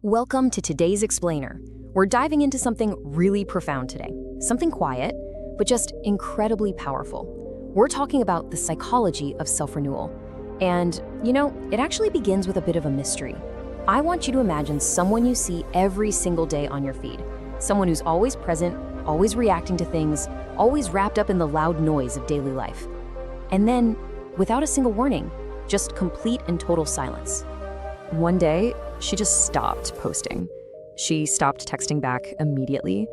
Welcome to today's Explainer. We're diving into something really profound today. Something quiet, but just incredibly powerful. We're talking about the psychology of self-renewal. And, it actually begins with a bit of a mystery. I want you to imagine someone you see every single day on your feed. Someone who's always present, always reacting to things, always wrapped up in the loud noise of daily life. And then, without a single warning, just complete and total silence. One day, she just stopped posting. She stopped texting back immediately.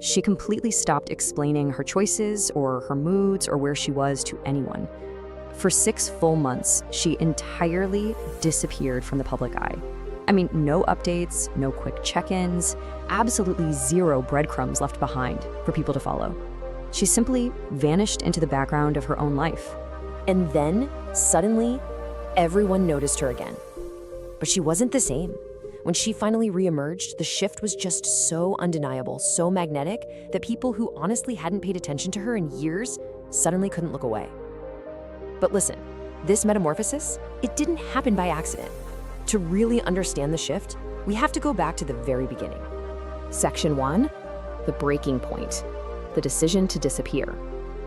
She completely stopped explaining her choices or her moods or where she was to anyone. For 6 full months, she entirely disappeared from the public eye. I mean, no updates, no quick check-ins, absolutely zero breadcrumbs left behind for people to follow. She simply vanished into the background of her own life. And then, suddenly, everyone noticed her again. But she wasn't the same. When she finally reemerged, the shift was just so undeniable, so magnetic, that people who honestly hadn't paid attention to her in years suddenly couldn't look away. But listen, this metamorphosis, it didn't happen by accident. To really understand the shift, we have to go back to the very beginning. Section 1, the breaking point, the decision to disappear.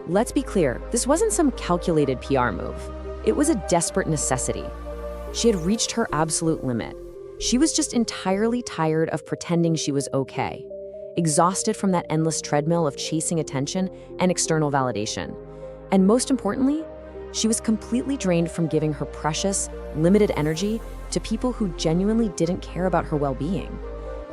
Let's be clear, this wasn't some calculated PR move. It was a desperate necessity. She had reached her absolute limit. She was just entirely tired of pretending she was okay, exhausted from that endless treadmill of chasing attention and external validation. And most importantly, she was completely drained from giving her precious, limited energy to people who genuinely didn't care about her well-being.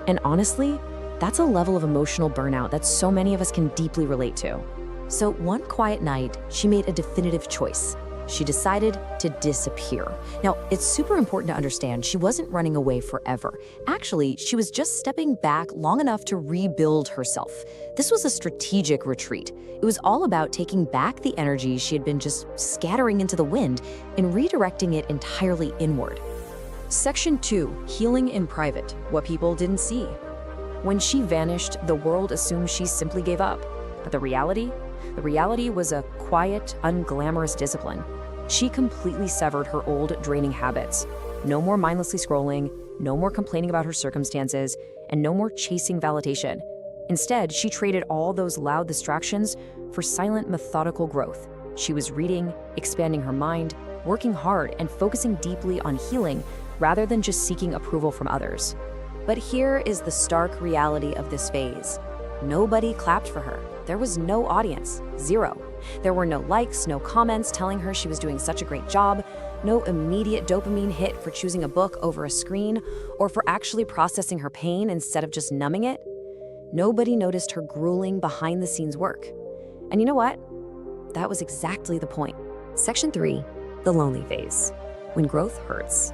And honestly, that's a level of emotional burnout that so many of us can deeply relate to. So one quiet night, she made a definitive choice. She decided to disappear. Now, it's super important to understand she wasn't running away forever. Actually, she was just stepping back long enough to rebuild herself. This was a strategic retreat. It was all about taking back the energy she had been just scattering into the wind and redirecting it entirely inward. Section 2, healing in private, what people didn't see. When she vanished, the world assumed she simply gave up. But the reality was a quiet, unglamorous discipline. She completely severed her old, draining habits. No more mindlessly scrolling, no more complaining about her circumstances, and no more chasing validation. Instead, she traded all those loud distractions for silent, methodical growth. She was reading, expanding her mind, working hard, and focusing deeply on healing rather than just seeking approval from others. But here is the stark reality of this phase. Nobody clapped for her. There was no audience, zero. There were no likes, no comments telling her she was doing such a great job, no immediate dopamine hit for choosing a book over a screen, or for actually processing her pain instead of just numbing it. Nobody noticed her grueling behind-the-scenes work. And you know what? That was exactly the point. Section 3, the lonely phase, when growth hurts.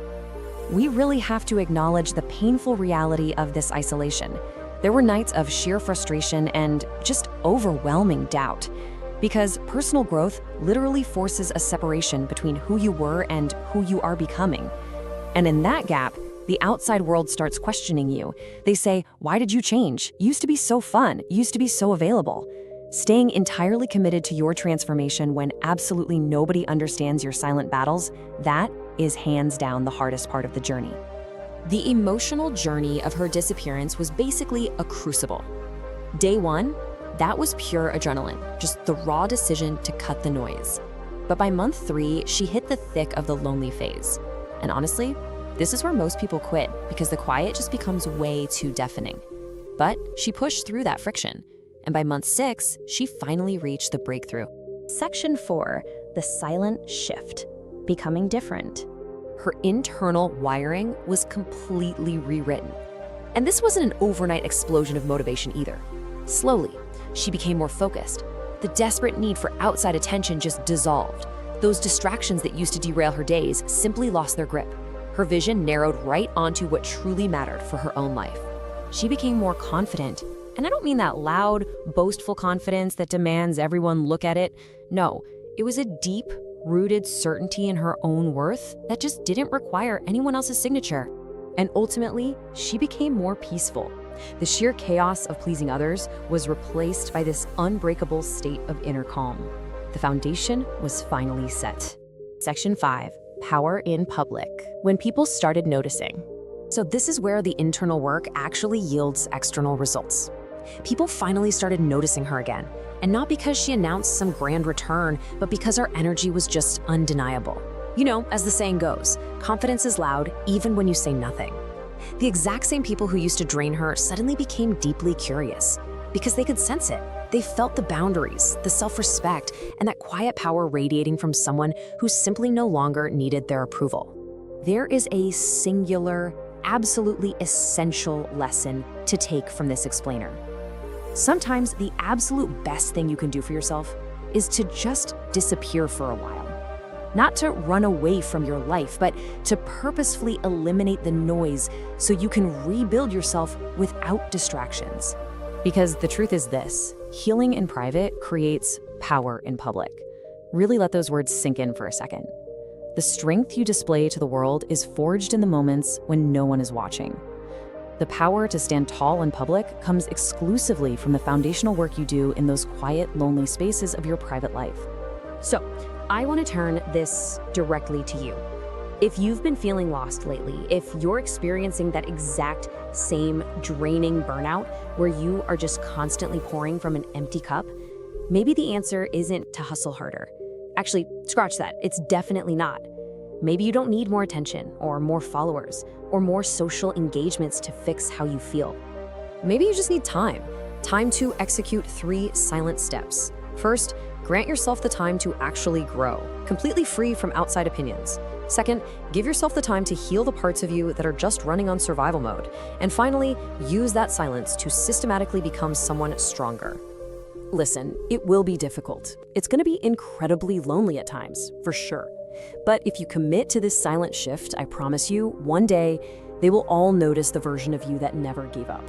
We really have to acknowledge the painful reality of this isolation. There were nights of sheer frustration and just overwhelming doubt, because personal growth literally forces a separation between who you were and who you are becoming. And in that gap, the outside world starts questioning you. They say, "Why did you change? You used to be so fun, you used to be so available." Staying entirely committed to your transformation when absolutely nobody understands your silent battles, that is hands down the hardest part of the journey. The emotional journey of her disappearance was basically a crucible. Day 1, that was pure adrenaline, just the raw decision to cut the noise. But by month 3, she hit the thick of the lonely phase. And honestly, this is where most people quit because the quiet just becomes way too deafening. But she pushed through that friction. And by month 6, she finally reached the breakthrough. Section 4, the silent shift, becoming different. Her internal wiring was completely rewritten. And this wasn't an overnight explosion of motivation either. Slowly, she became more focused. The desperate need for outside attention just dissolved. Those distractions that used to derail her days simply lost their grip. Her vision narrowed right onto what truly mattered for her own life. She became more confident. And I don't mean that loud, boastful confidence that demands everyone look at it. No, it was a deep, rooted certainty in her own worth that just didn't require anyone else's signature. And ultimately, she became more peaceful. The sheer chaos of pleasing others was replaced by this unbreakable state of inner calm. The foundation was finally set. Section 5, power in public, when people started noticing. So this is where the internal work actually yields external results. People finally started noticing her again, and not because she announced some grand return, but because her energy was just undeniable. You know, as the saying goes, confidence is loud even when you say nothing. The exact same people who used to drain her suddenly became deeply curious because they could sense it. They felt the boundaries, the self-respect, and that quiet power radiating from someone who simply no longer needed their approval. There is a singular, absolutely essential lesson to take from this explainer. Sometimes the absolute best thing you can do for yourself is to just disappear for a while. Not to run away from your life, but to purposefully eliminate the noise so you can rebuild yourself without distractions. Because the truth is this, healing in private creates power in public. Really let those words sink in for a second. The strength you display to the world is forged in the moments when no one is watching. The power to stand tall in public comes exclusively from the foundational work you do in those quiet, lonely spaces of your private life. So, I want to turn this directly to you. If you've been feeling lost lately, if you're experiencing that exact same draining burnout where you are just constantly pouring from an empty cup, maybe the answer isn't to hustle harder. Actually, scratch that. It's definitely not. Maybe you don't need more attention or more followers or more social engagements to fix how you feel. Maybe you just need time. Time to execute 3 silent steps. First, grant yourself the time to actually grow, completely free from outside opinions. Second, give yourself the time to heal the parts of you that are just running on survival mode. And finally, use that silence to systematically become someone stronger. Listen, it will be difficult. It's going to be incredibly lonely at times, for sure. But if you commit to this silent shift, I promise you, one day, they will all notice the version of you that never gave up.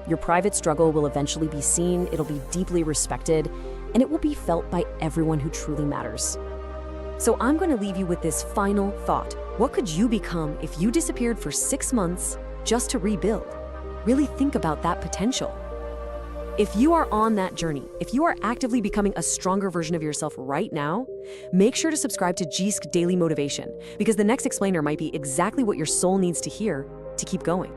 Your private struggle will eventually be seen, it'll be deeply respected, and it will be felt by everyone who truly matters. So I'm going to leave you with this final thought. What could you become if you disappeared for 6 months just to rebuild? Really think about that potential. If you are on that journey, if you are actively becoming a stronger version of yourself right now, make sure to subscribe to Jisk Daily Motivation, because the next explainer might be exactly what your soul needs to hear to keep going.